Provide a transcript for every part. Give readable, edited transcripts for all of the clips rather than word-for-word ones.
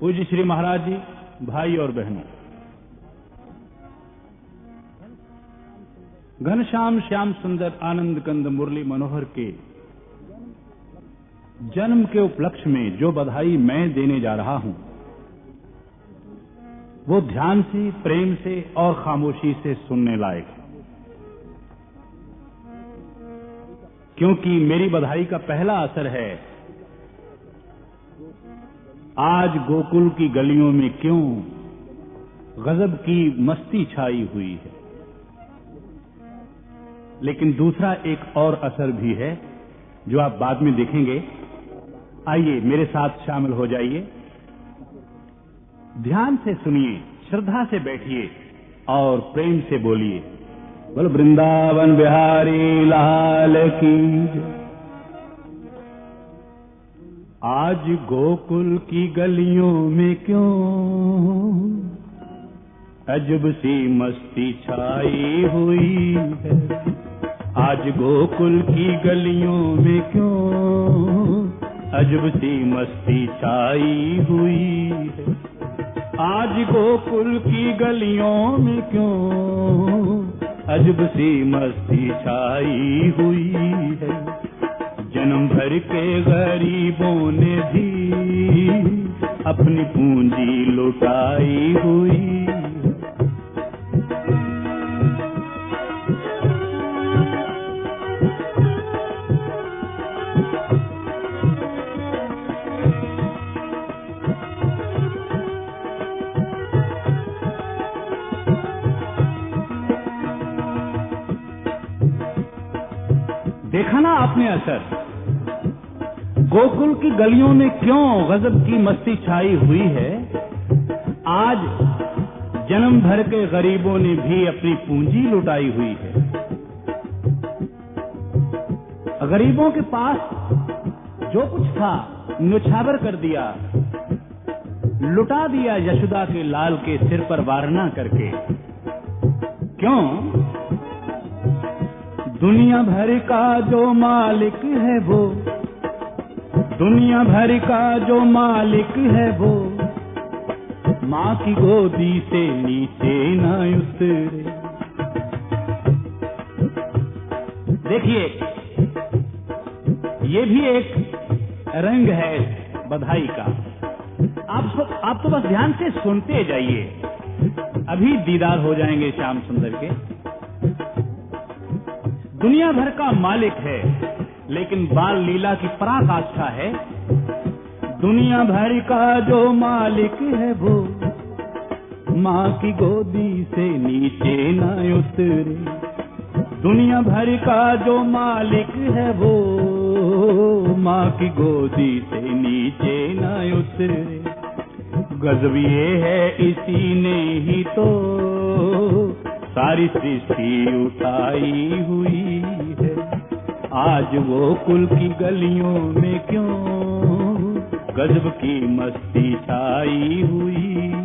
पूज्य श्री महाराज जी, भाई और बहनों, घनश्याम श्याम सुंदर आनंद कंद मुरली मनोहर के जन्म के उपलक्ष्य में जो बधाई मैं देने जा रहा हूं, वो ध्यान से, प्रेम से और खामोशी से सुनने लायक है, क्योंकि मेरी बधाई का पहला असर है आज गोकुल की गलियों में क्यों गजब की मस्ती छाई हुई है। लेकिन दूसरा एक और असर भी है जो आप बाद में देखेंगे। आइए मेरे साथ शामिल हो जाइए, ध्यान से सुनिए, श्रद्धा से बैठिए और प्रेम से बोलिए, बोल वृंदावन बिहारी लाल की। आज गोकुल की गलियों में क्यों अजब सी मस्ती छाई हुई है। आज गोकुल की गलियों में क्यों अजब सी मस्ती छाई हुई है। आज गोकुल की गलियों में क्यों अजब सी मस्ती छाई हुई है। जन्म भर के गरीबों ने भी अपनी पूंजी लुटाई हुई। देखा ना आपने असर, गोकुल की गलियों में क्यों गजब की मस्ती छाई हुई है। आज जन्म भर के गरीबों ने भी अपनी पूंजी लुटाई हुई है। गरीबों के पास जो कुछ था न्योछावर कर दिया, लुटा दिया यशोदा के लाल के सिर पर वारना करके। क्यों? दुनिया भर का जो मालिक है वो, दुनिया भर का जो मालिक है वो, माँ की गोदी से नीचे न उतरे। देखिए, ये भी एक रंग है बधाई का। आप तो बस ध्यान से सुनते जाइए, अभी दीदार हो जाएंगे श्याम सुंदर के। दुनिया भर का मालिक है, लेकिन बाल लीला की पराकाष्ठा है। दुनिया भर का जो मालिक है वो, माँ की गोदी से नीचे न उतरे। दुनिया भर का जो मालिक है वो, माँ की गोदी से नीचे न उतरे। गजब ये है इसी ने ही तो सारी सृष्टि उठाई हुई है। आज वो कुल की गलियों में क्यों गजब की मस्ती छाई हुई है।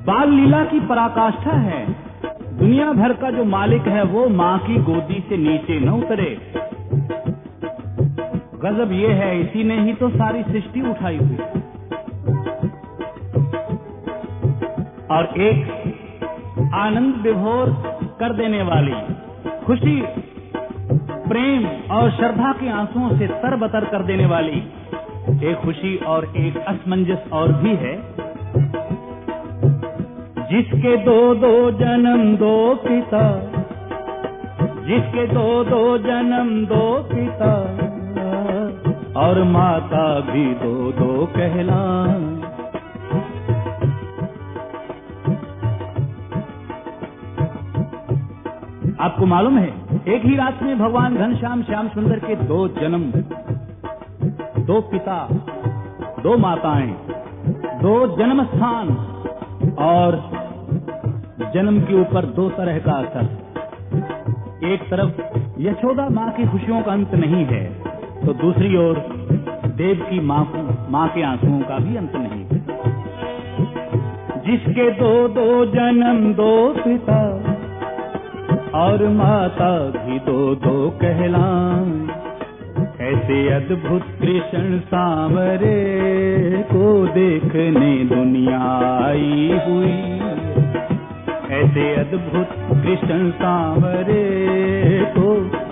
बाल लीला की पराकाष्ठा है। दुनिया भर का जो मालिक है वो माँ की गोदी से नीचे न उतरे। गजब ये है इसी ने ही तो सारी सृष्टि उठाई हुई। और एक आनंद विभोर कर देने वाली, खुशी, प्रेम और श्रद्धा के आंसुओं से तरबतर कर देने वाली एक खुशी और एक असमंजस और भी है। जिसके दो दो जन्म दो पिता, जिसके दो दो जन्म दो पिता, और माता भी दो दो कहलाएं। आपको मालूम है, एक ही रात में भगवान घनश्याम श्याम सुंदर के दो जन्म, दो पिता, दो माताएं, दो जन्म स्थान और जन्म के ऊपर दो तरह का असर। एक तरफ यशोदा माँ की खुशियों का अंत नहीं है, तो दूसरी ओर देव की माँ के आंसुओं का भी अंत नहीं है। जिसके दो दो जन्म दो पिता और माता भी दो दो कहलाएं, ऐसे अद्भुत कृष्ण सांवरे को देखने दुनिया आई हुई। ऐसे अद्भुत कृष्ण सांवरे को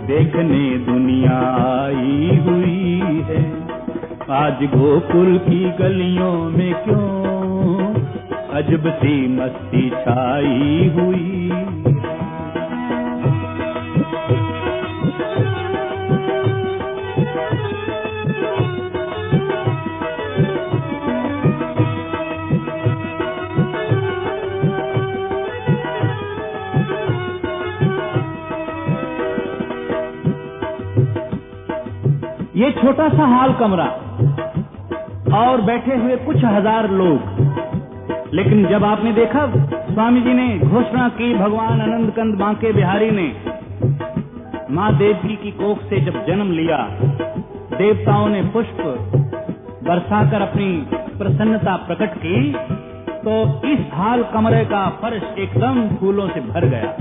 देखने दुनिया आई हुई है। आज गोकुल की गलियों में क्यों अजब सी मस्ती छाई हुई। ये छोटा सा हॉल कमरा और बैठे हुए कुछ हजार लोग, लेकिन जब आपने देखा स्वामी जी ने घोषणा की, भगवान आनंद कंद बांके बिहारी ने माँ देवकी की कोख से जब जन्म लिया, देवताओं ने पुष्प बरसाकर अपनी प्रसन्नता प्रकट की, तो इस हॉल कमरे का फर्श एकदम फूलों से भर गया।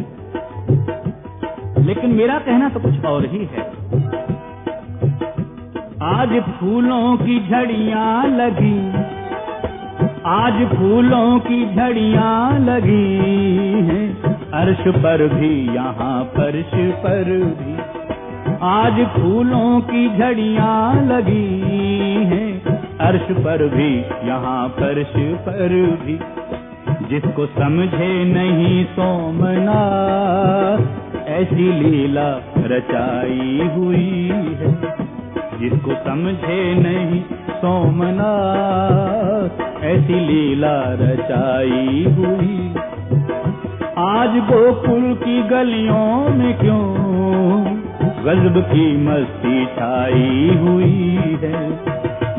लेकिन मेरा कहना तो कुछ और ही है। आज फूलों की झड़ियां लगी, आज फूलों की झड़ियां लगी हैं, अर्श पर भी यहाँ फर्श पर भी। आज फूलों की झड़ियां लगी हैं, अर्श पर भी यहाँ फर्श पर भी। जिसको समझे नहीं सोमनाथ, ऐसी लीला रचाई हुई है। जिसको समझे नहीं सोमनाथ, ऐसी लीला रचाई हुई। आज गोकुल की गलियों में क्यों गजब की मस्ती छाई हुई है।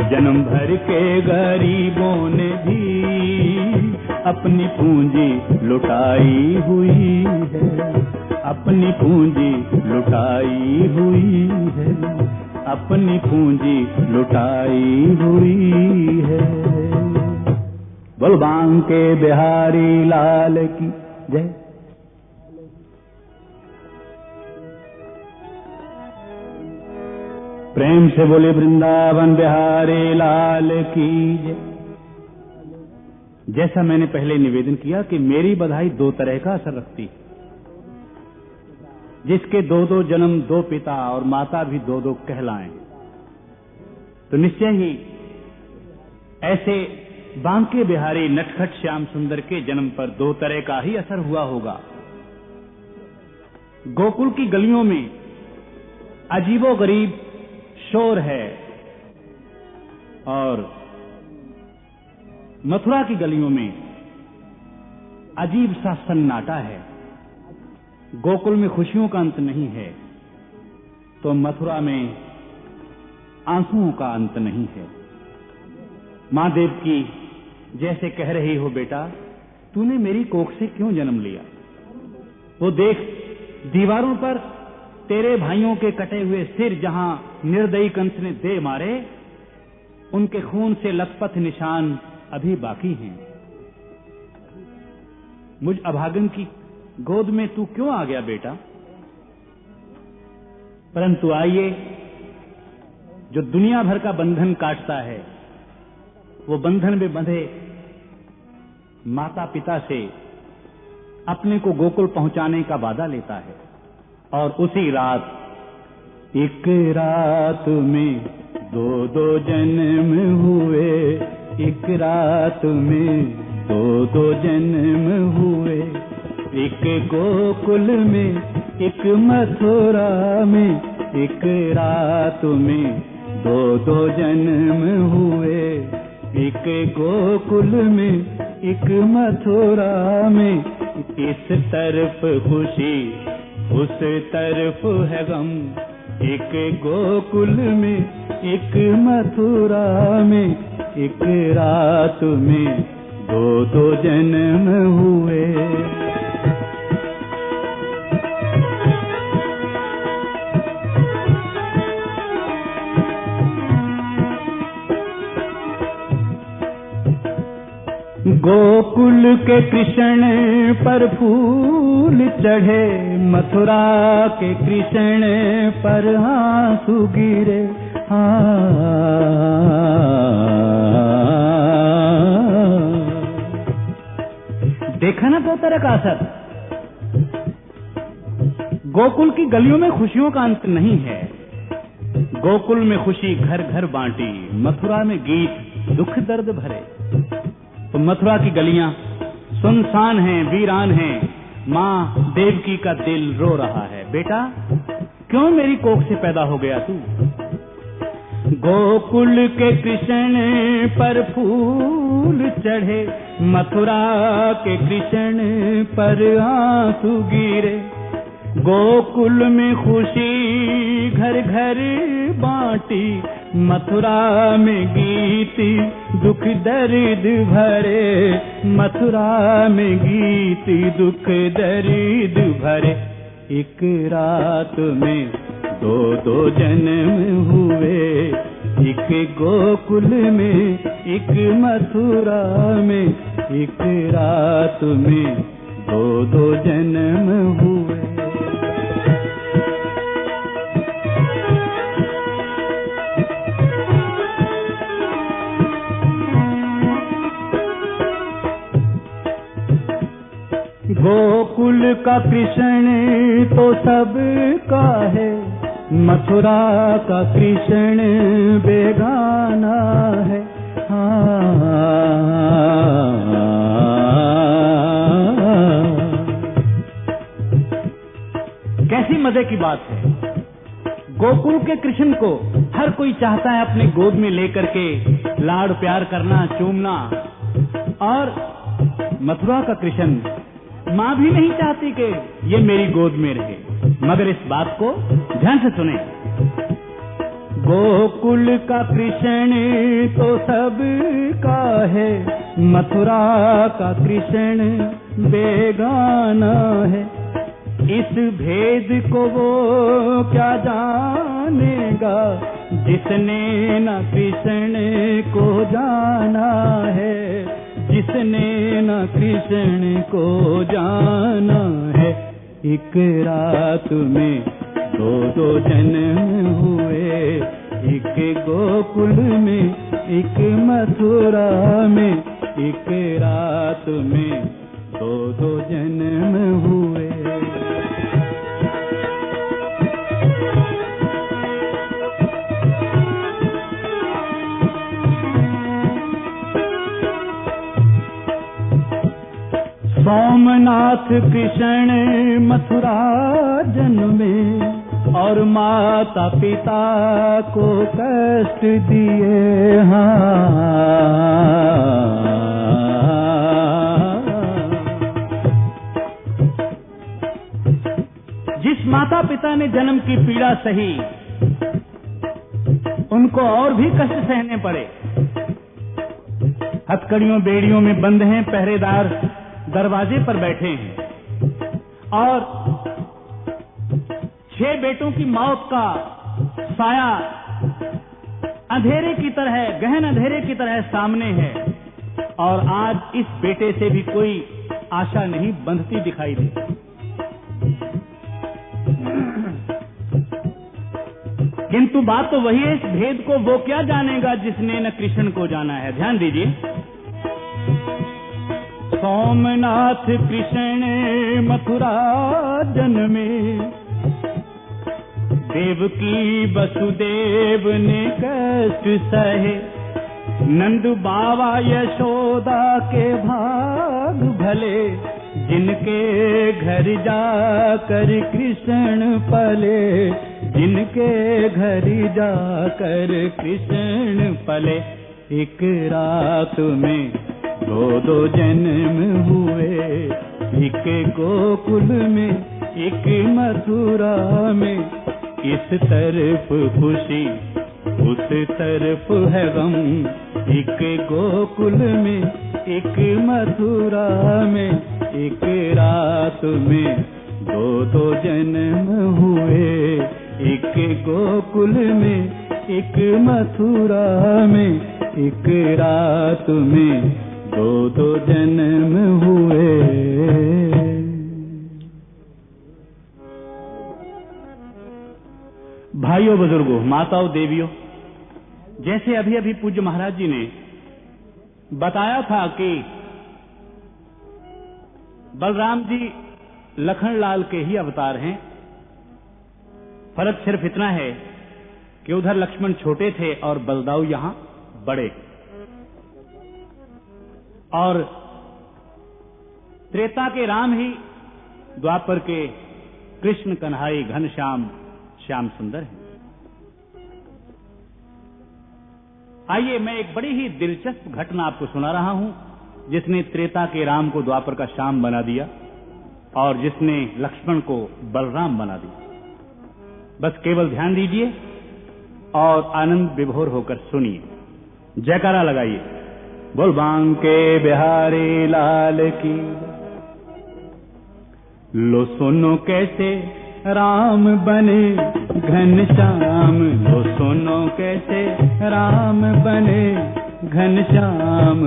जन्म भर के गरीबों ने भी अपनी पूंजी लुटाई हुई है, अपनी पूंजी लुटाई हुई है, अपनी पूंजी लुटाई हुई है। बोल बांके बिहारी लाल की जय। प्रेम से बोले वृंदावन बिहारी लाल की जय। जैसा मैंने पहले निवेदन किया कि मेरी बधाई दो तरह का असर रखती है। जिसके दो दो जन्म दो पिता और माता भी दो दो कहलाएं, तो निश्चय ही ऐसे बांके बिहारी नटखट श्याम सुंदर के जन्म पर दो तरह का ही असर हुआ होगा। गोकुल की गलियों में अजीबोगरीब शोर है और मथुरा की गलियों में अजीब सा सन्नाटा है। गोकुल में खुशियों का अंत नहीं है, तो मथुरा में आंसुओं का अंत नहीं है। माँ देव की जैसे कह रही हो, बेटा तूने मेरी कोख से क्यों जन्म लिया? वो देख दीवारों पर तेरे भाइयों के कटे हुए सिर जहां निर्दयी कंस ने दे मारे, उनके खून से लथपथ निशान अभी बाकी हैं। मुझ अभागन की गोद में तू क्यों आ गया बेटा? परंतु आइए, जो दुनिया भर का बंधन काटता है, वो बंधन में बंधे माता पिता से अपने को गोकुल पहुंचाने का वादा लेता है। और उसी रात, एक रात में दो दो जन्म हुए, एक रात में दो दो जन्म हुए। एक गोकुल में, एक मथुरा में, एक रात में दो दो जन्म हुए। एक गोकुल में, एक मथुरा में, इस तरफ खुशी उस तरफ है गम। एक गोकुल में, एक मथुरा में, एक रात में दो दो जन्म हुए। गोकुल के कृष्ण पर फूल चढ़े, मथुरा के कृष्ण पर आंसू गिरे। देखा ना 2 तरह का असर। गोकुल की गलियों में खुशियों का अंत नहीं है। गोकुल में खुशी घर घर बांटी, मथुरा में गीत दुख दर्द भरे। तो मथुरा की गलियां सुनसान हैं, वीरान हैं। माँ देवकी का दिल रो रहा है, बेटा क्यों मेरी कोख से पैदा हो गया तू। गोकुल के कृष्ण पर फूल चढ़े, मथुरा के कृष्ण पर आंसू गिरे। गोकुल में खुशी घर घर बांटी, मथुरा में गीत दुख दर्द भरे। मथुरा में गीत दुख दर्द भरे। एक रात में 2 जन्म हुए, एक गोकुल में एक मथुरा में। एक रात में 2 जन्म हुए। गोकुल का कृष्ण तो सबका है, मथुरा का कृष्ण बेगाना है। कैसी मजे की बात है। गोकुल के कृष्ण को हर कोई चाहता है अपने गोद में लेकर के लाड़ प्यार करना, चूमना। और मथुरा का कृष्ण माँ भी नहीं चाहती कि ये मेरी गोद में रहे। मगर इस बात को ध्यान से सुने। गोकुल का कृष्ण तो सबका है, मथुरा का कृष्ण बेगाना है। इस भेद को वो क्या जानेगा, जिसने न कृष्ण को जाना है। जिसने न कृष्ण को जाना है। एक रात में 2 जन्म हुए, एक गोकुल में एक मथुरा में। एक रात में 2 जन्म हुए। सोमनाथ कृष्ण मथुरा जन्मे, और माता पिता को कष्ट दिए। जिस माता पिता ने जन्म की पीड़ा सही, उनको और भी कष्ट सहने पड़े। हथकड़ियों बेड़ियों में बंद हैं, पहरेदार दरवाजे पर बैठे हैं। और 6 बेटों की मौत का साया अंधेरे की तरह, गहन अंधेरे की तरह सामने है। और आज इस बेटे से भी कोई आशा नहीं बंधती दिखाई देती। किंतु बात तो वही है, इस भेद को वो क्या जानेगा जिसने न कृष्ण को जाना है। ध्यान दीजिए। सोमनाथ कृष्ण मथुरा जन्मे, देवकी वसुदेव ने कष्ट सहे। नंद बाबा यशोदा के भाग भले, जिनके घर जाकर कृष्ण पले। जिनके घर जाकर कृष्ण पले। एक रात में 2 जन्म हुए, एक गोकुल में एक मथुरा में। इस तरफ खुशी उस तरफ है गम, एक गोकुल में एक मथुरा में। एक रात में 2 जन्म हुए, एक गोकुल में एक मथुरा में। एक रात में दो जन्म हुए। भाइयों बुजुर्गों, माताओं देवियों, जैसे अभी अभी पूज्य महाराज जी ने बताया था कि बलराम जी लखनलाल के ही अवतार हैं। फर्क सिर्फ इतना है कि उधर लक्ष्मण छोटे थे और बलदाऊ यहां बड़े, और त्रेता के राम ही द्वापर के कृष्ण कन्हई घनश्याम श्याम सुंदर हैं। आइए मैं एक बड़ी ही दिलचस्प घटना आपको सुना रहा हूं, जिसने त्रेता के राम को द्वापर का श्याम बना दिया और जिसने लक्ष्मण को बलराम बना दिया। बस केवल ध्यान दीजिए और आनंद विभोर होकर सुनिए। जयकारा लगाइए, बोल बांके बिहारी लाल की। लो सुनो कैसे राम बने घनश्याम, लो सुनो कैसे राम बने घनश्याम,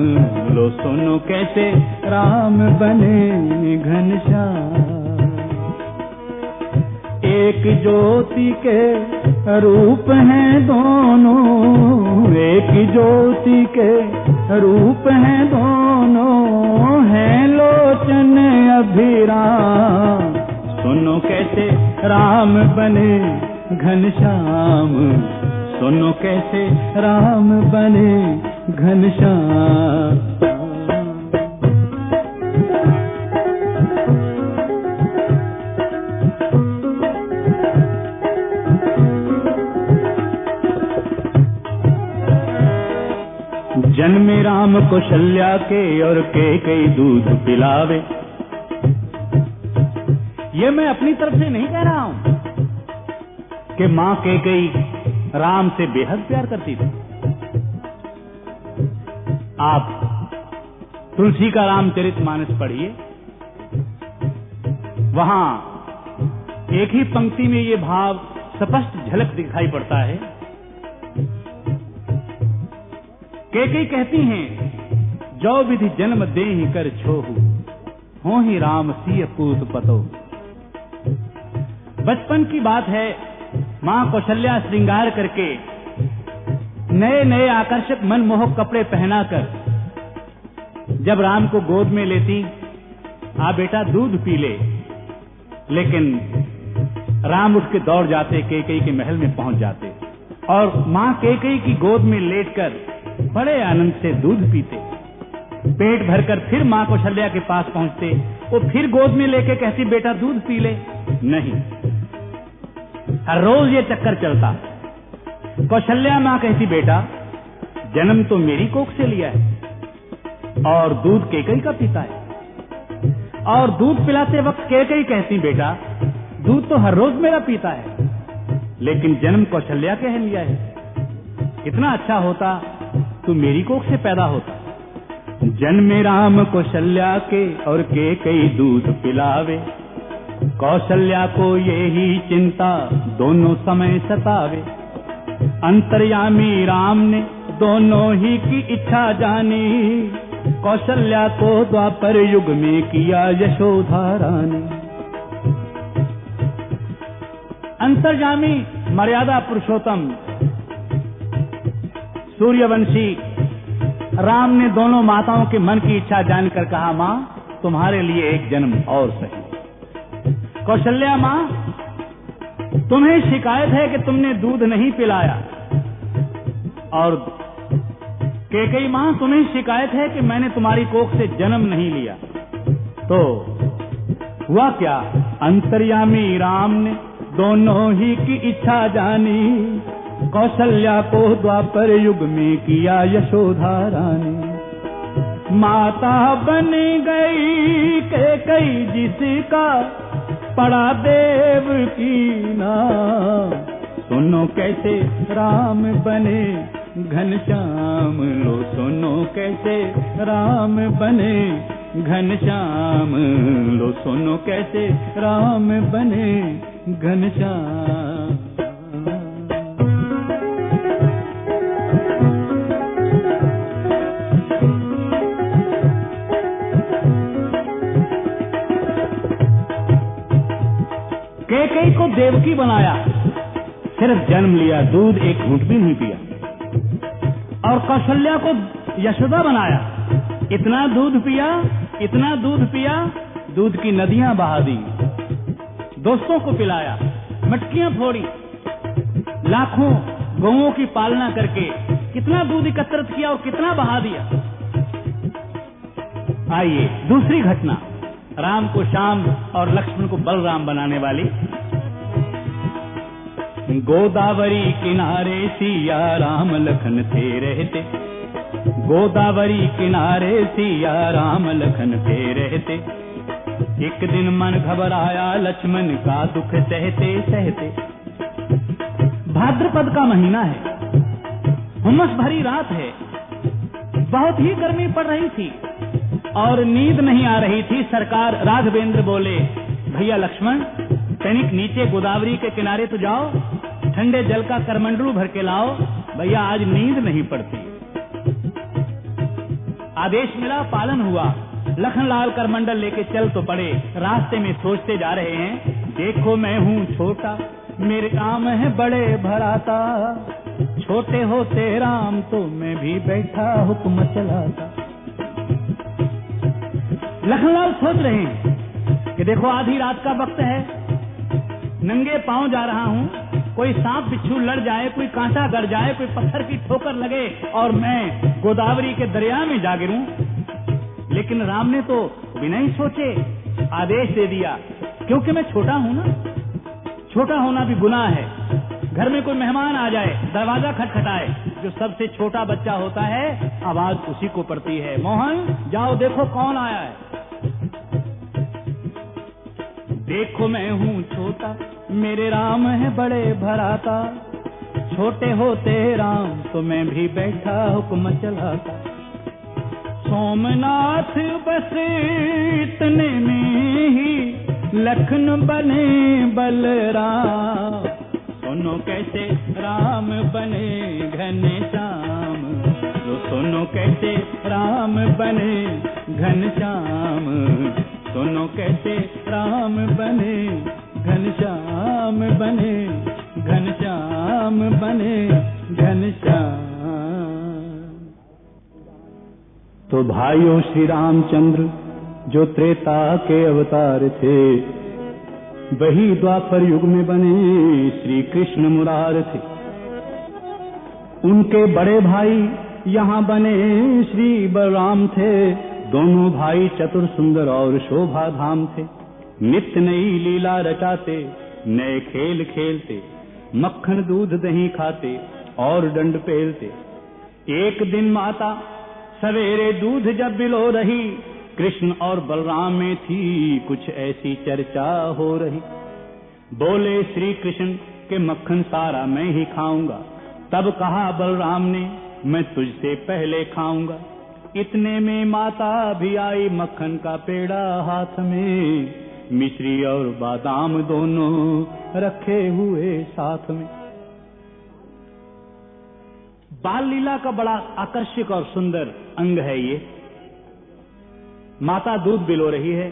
लो सुनो कैसे राम बने घनश्याम। एक ज्योति के रूप हैं दोनों, एक ज्योति के रूप हैं दोनों, हैं लोचन अभिराम। सुनो कैसे राम बने घनश्याम, सुनो कैसे राम बने घनश्याम। जन्मे राम कौशल्या के और कई दूध पिलावे। ये मैं अपनी तरफ से नहीं कह रहा हूं कि मां कई राम से बेहद प्यार करती थी। आप तुलसी का रामचरितमानस पढ़िए, वहां एक ही पंक्ति में ये भाव स्पष्ट झलक दिखाई पड़ता है। कई कहती हैं, जो विधि जन्म देहि कर छोहु, हो ही राम सिय पूत पतो। बचपन की बात है, मां कौशल्या श्रृंगार करके नए नए आकर्षक मनमोहक कपड़े पहनाकर जब राम को गोद में लेती, आ बेटा दूध पी ले। लेकिन राम उठ के दौड़ जाते, कैकेयी के महल में पहुंच जाते और मां कैकेयी की गोद में लेटकर बड़े आनंद से दूध पीते। पेट भरकर फिर मां कौशल्या के पास पहुंचते, वो फिर गोद में लेके कहती, बेटा दूध पी ले। नहीं, हर रोज ये चक्कर चलता। कौशल्या मां कहती, बेटा जन्म तो मेरी कोख से लिया है और दूध कैकेयी का पीता है। और दूध पिलाते वक्त कैकेयी कहती, बेटा दूध तो हर रोज मेरा पीता है, लेकिन जन्म कौशल्या के लिया है। कितना अच्छा होता तू मेरी कोख से पैदा होता। जन्मे राम कौशल्या के और कैकेयी दूध पिलावे, कौशल्या को यही चिंता दोनों समय सतावे। अंतर्यामी राम ने दोनों ही की इच्छा जानी, कौशल्या को द्वापर युग में किया यशोधा रानी। अंतर्यामी मर्यादा पुरुषोत्तम सूर्यवंशी राम ने दोनों माताओं के मन की इच्छा जानकर कहा, मां तुम्हारे लिए एक जन्म और सही। कौशल्या मां, तुम्हें शिकायत है कि तुमने दूध नहीं पिलाया, और कैकेयी मां तुम्हें शिकायत है कि मैंने तुम्हारी कोख से जन्म नहीं लिया। तो हुआ क्या, अंतर्यामी राम ने दोनों ही की इच्छा जानी, कौशल्या को द्वापर युग में किया यशोधा रानी। माता बन गई कैकेयी जिसका पड़ा देव की नाम, सुनो कैसे राम बने घनश्याम, लो सुनो कैसे राम बने घनश्याम, लो सुनो कैसे राम बने घनश्याम। देवकी बनाया, सिर्फ जन्म लिया, दूध एक घूंट भी नहीं पिया। और कौशल्या को यशोदा बनाया, इतना दूध पिया, इतना दूध पिया, दूध की नदियां बहा दी, दोस्तों को पिलाया, मटकियां फोड़ी, लाखों गौओं की पालना करके कितना दूध एकत्रित किया और कितना बहा दिया। आइए दूसरी घटना, राम को श्याम और लक्ष्मण को बलराम बनाने वाली। गोदावरी किनारे सिया राम लखन थे रहते, गोदावरी किनारे सिया राम लखन थे रहते। एक दिन मन घबराया लक्ष्मण का दुख सहते सहते। भाद्रपद का महीना है, हुमस भरी रात है, बहुत ही गर्मी पड़ रही थी और नींद नहीं आ रही थी। सरकार राघवेंद्र बोले, भैया लक्ष्मण तनिक नीचे गोदावरी के किनारे तो जाओ, ठंडे जल का करमंडलू भर के लाओ, भैया आज नींद नहीं पड़ती। आदेश मिला, पालन हुआ। लखनलाल करमंडल लेके चल तो पड़े। रास्ते में सोचते जा रहे हैं, देखो मैं हूँ छोटा, मेरे राम है बड़े भराता, छोटे होते राम तो मैं भी बैठा हुक्म चलाता। लखनलाल सोच रहे हैं कि देखो आधी रात का वक्त है, नंगे पांव जा रहा हूँ, कोई सांप बिच्छू लड़ जाए, कोई कांटा गड़ जाए, कोई पत्थर की ठोकर लगे और मैं गोदावरी के दरिया में जा गिरूं। लेकिन राम ने तो बिना ही सोचे आदेश दे दिया, क्योंकि मैं छोटा हूं ना, छोटा होना भी गुनाह है। घर में कोई मेहमान आ जाए, दरवाजा खटखटाए, जो सबसे छोटा बच्चा होता है आवाज उसी को पड़ती है, मोहन जाओ देखो कौन आया है। देखो मैं हूँ छोटा, मेरे राम है बड़े भराता, छोटे होते राम तो मैं भी बैठा हुक्म चलाता। सोमनाथ बस इतने में ही लखन बने बलराम, सुनो कैसे राम बने घनश्याम, सुनो कैसे राम बने घनश्याम, सुनो कैसे राम बने घनश्याम, बने घनश्याम, बने घनश्याम। तो भाइयों श्री रामचंद्र जो त्रेता के अवतार थे, वही द्वापर युग में बने श्री कृष्ण मुरार थे। उनके बड़े भाई यहाँ बने श्री बलराम थे, दोनों भाई चतुर सुंदर और शोभा धाम थे। नित्य नई लीला रचाते, नए खेल खेलते, मक्खन दूध दही खाते और दंड पेलते। एक दिन माता सवेरे दूध जब बिलो रही, कृष्ण और बलराम में थी कुछ ऐसी चर्चा हो रही। बोले श्री कृष्ण के मक्खन सारा मैं ही खाऊंगा, तब कहा बलराम ने मैं तुझसे पहले खाऊंगा। इतने में माता भी आई, मक्खन का पेड़ा हाथ में, मिश्री और बादाम दोनों रखे हुए साथ में। बाल लीला का बड़ा आकर्षक और सुंदर अंग है ये। माता दूध बिलो रही है,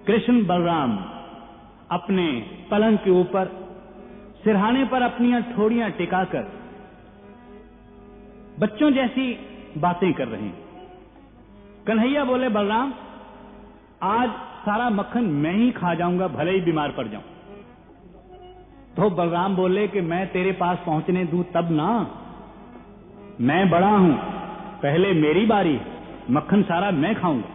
कृष्ण बलराम अपने पलंग के ऊपर सिरहाने पर अपनी ठोड़ियां टिकाकर बच्चों जैसी बातें कर रहे हैं। कन्हैया बोले, बलराम आज सारा मक्खन मैं ही खा जाऊंगा, भले ही बीमार पड़ जाऊं। तो बलराम बोले कि मैं तेरे पास पहुंचने दूं तब ना, मैं बड़ा हूं, पहले मेरी बारी, मक्खन सारा मैं खाऊंगा।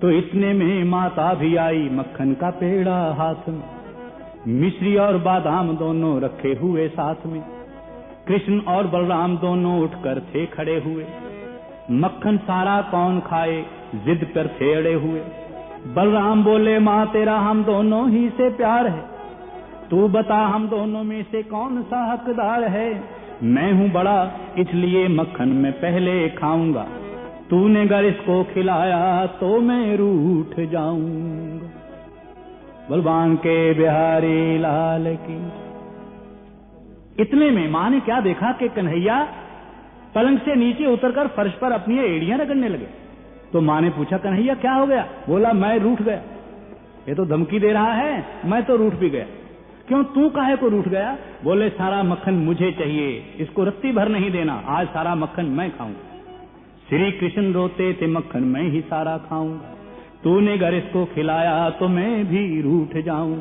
तो इतने में माता भी आई, मक्खन का पेड़ा हाथ में, मिश्री और बादाम दोनों रखे हुए साथ में। कृष्ण और बलराम दोनों उठकर थे खड़े हुए, मक्खन सारा कौन खाए जिद पर थे अड़े हुए। बलराम बोले, माँ तेरा हम दोनों ही से प्यार है, तू बता हम दोनों में से कौन सा हकदार है। मैं हूँ बड़ा इसलिए मक्खन मैं पहले खाऊंगा, तूने अगर इसको खिलाया तो मैं रूठ जाऊंगा। बलवान के बिहारी लाल की। इतने में मां ने क्या देखा कि कन्हैया पलंग से नीचे उतरकर फर्श पर अपनी एड़ियां रगड़ने लगे। तो मां ने पूछा, कन्हैया क्या हो गया? बोला, मैं रूठ गया। ये तो धमकी दे रहा है, मैं तो रूठ भी गया। क्यों, तू काहे को रूठ गया? बोले सारा मक्खन मुझे चाहिए, इसको रत्ती भर नहीं देना, आज सारा मक्खन मैं खाऊंगा। श्री कृष्ण रोते थे मक्खन मैं ही सारा खाऊंगा, तूने अगर इसको खिलाया तो मैं भी रूठ जाऊं।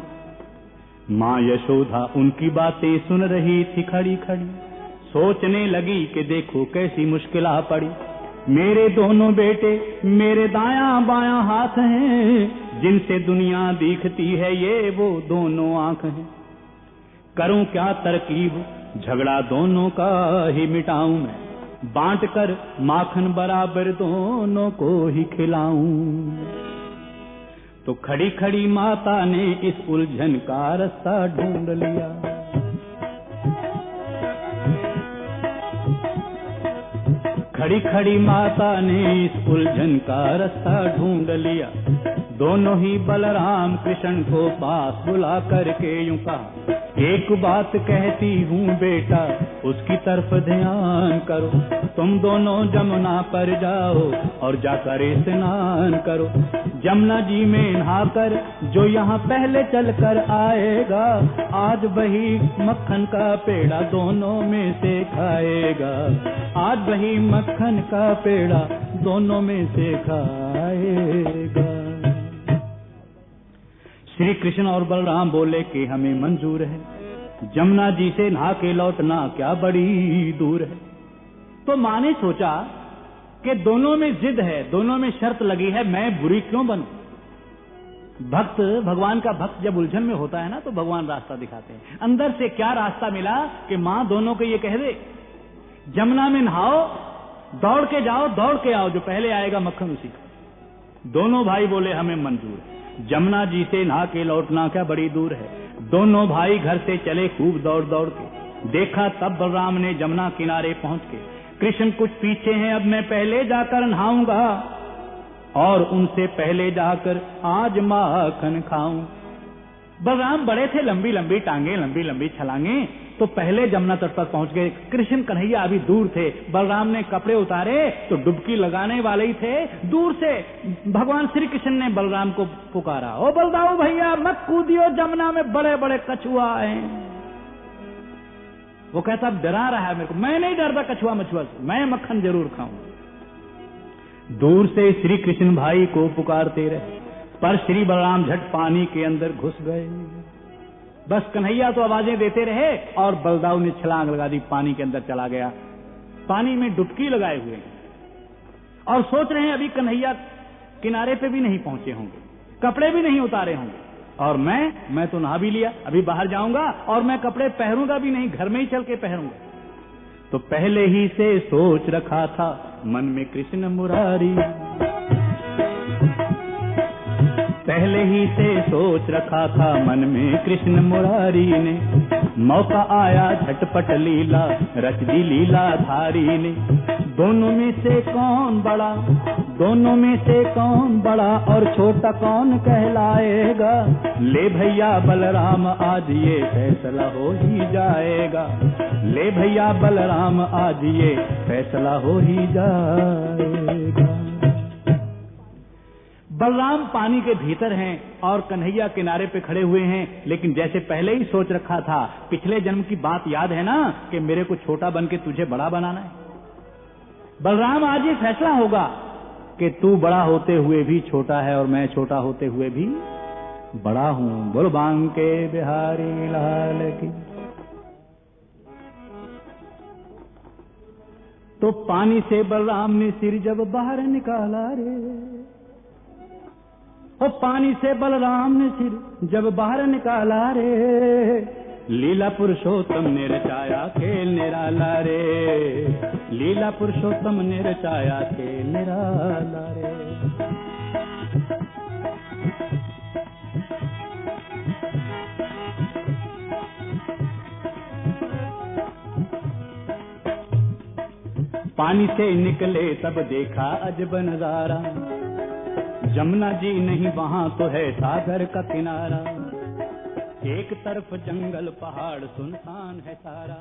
माँ यशोदा उनकी बातें सुन रही थी खड़ी खड़ी, सोचने लगी कि देखो कैसी मुश्किल आ पड़ी। मेरे दोनों बेटे मेरे दायां बायां हाथ हैं, जिनसे दुनिया दिखती है ये वो दोनों आंख हैं। करूं क्या तरकीब झगड़ा दोनों का ही मिटाऊं मैं, बांट कर माखन बराबर दोनों को ही खिलाऊं। तो खड़ी खड़ी माता ने इस उलझन का रास्ता ढूंढ लिया। खड़ी खड़ी माता ने इस उलझन का रास्ता ढूंढ लिया। दोनों ही बलराम कृष्ण को पास बुला करके यूं कहा, एक बात कहती हूँ बेटा उसकी तरफ ध्यान करो, तुम दोनों जमुना पर जाओ और जाकर स्नान करो। जमुना जी में नहाकर जो यहाँ पहले चल कर आएगा, आज वही मक्खन का पेड़ा दोनों में से खाएगा, आज वही मक्खन का पेड़ा दोनों में से खाएगा। श्री कृष्ण और बलराम बोले कि हमें मंजूर है, जमुना जी से नहा के लौटना क्या बड़ी दूर है। तो माँ ने सोचा कि दोनों में जिद है, दोनों में शर्त लगी है, मैं बुरी क्यों बनूं। भक्त, भगवान का भक्त जब उलझन में होता है ना तो भगवान रास्ता दिखाते हैं। अंदर से क्या रास्ता मिला कि माँ दोनों को ये कह दे, जमुना में नहाओ, दौड़ के जाओ, दौड़ के आओ, जो पहले आएगा मक्खन उसी का। दोनों भाई बोले हमें मंजूर है, जमुना जी से नहा के लौटना क्या बड़ी दूर है। दोनों भाई घर से चले खूब दौड़ दौड़ के। देखा तब बलराम ने जमुना किनारे पहुंच के, कृष्ण कुछ पीछे हैं, अब मैं पहले जाकर नहाऊंगा और उनसे पहले जाकर आज माखन खाऊं। बलराम बड़े थे, लंबी लंबी टांगे, लंबी लंबी छलांगे, तो पहले जमुना तट पर पहुंच गए। कृष्ण कन्हैया अभी दूर थे। बलराम ने कपड़े उतारे तो डुबकी लगाने वाले ही थे। दूर से भगवान श्री कृष्ण ने बलराम को पुकारा, ओ बलदाऊ भैया मत कूदियो, जमुना में बड़े बड़े कछुआ हैं। वो कहता डरा रहा है मेरे को, मैं नहीं डरता कछुआ मछुआ से, मैं मक्खन जरूर खाऊं। दूर से श्री कृष्ण भाई को पुकारते रहे, पर श्री बलराम झट पानी के अंदर घुस गए। बस कन्हैया तो आवाजें देते रहे और बलदाऊ ने छलांग लगा दी, पानी के अंदर चला गया। पानी में डुबकी लगाए हुए और सोच रहे हैं अभी कन्हैया किनारे पे भी नहीं पहुंचे होंगे, कपड़े भी नहीं उतारे होंगे, और मैं तो नहा भी लिया, अभी बाहर जाऊंगा और मैं कपड़े पहनूंगा भी नहीं, घर में ही चल के पहनूंगा। तो पहले ही से सोच रखा था मन में कृष्ण मुरारी, पहले ही से सोच रखा था मन में कृष्ण मुरारी ने। मौका आया झटपट लीला रच दी लीला धारी ने। दोनों में से कौन बड़ा, दोनों में से कौन बड़ा और छोटा कौन कहलाएगा। ले भैया बलराम आज ये फैसला हो ही जाएगा, ले भैया बलराम आज ये फैसला हो ही जाएगा। बलराम पानी के भीतर हैं और कन्हैया किनारे पे खड़े हुए हैं, लेकिन जैसे पहले ही सोच रखा था, पिछले जन्म की बात याद है ना कि मेरे को छोटा बन के तुझे बड़ा बनाना है। बलराम आज ये फैसला होगा कि तू बड़ा होते हुए भी छोटा है और मैं छोटा होते हुए भी बड़ा हूं। बोल बांके बिहारी लाल की। तो पानी से बलराम ने सिर जब बाहर निकाला रे, और पानी से बलराम ने सिर जब बाहर निकाला रे, लीला पुरुषोत्तम ने रचाया खेल निराला रे, लीला पुरुषोत्तम ने रचाया खेल निराला रे। पानी से निकले तब देखा अजब नजारा, जमुना जी नहीं वहां तो है सागर का किनारा। एक तरफ जंगल पहाड़ सुनसान है सारा।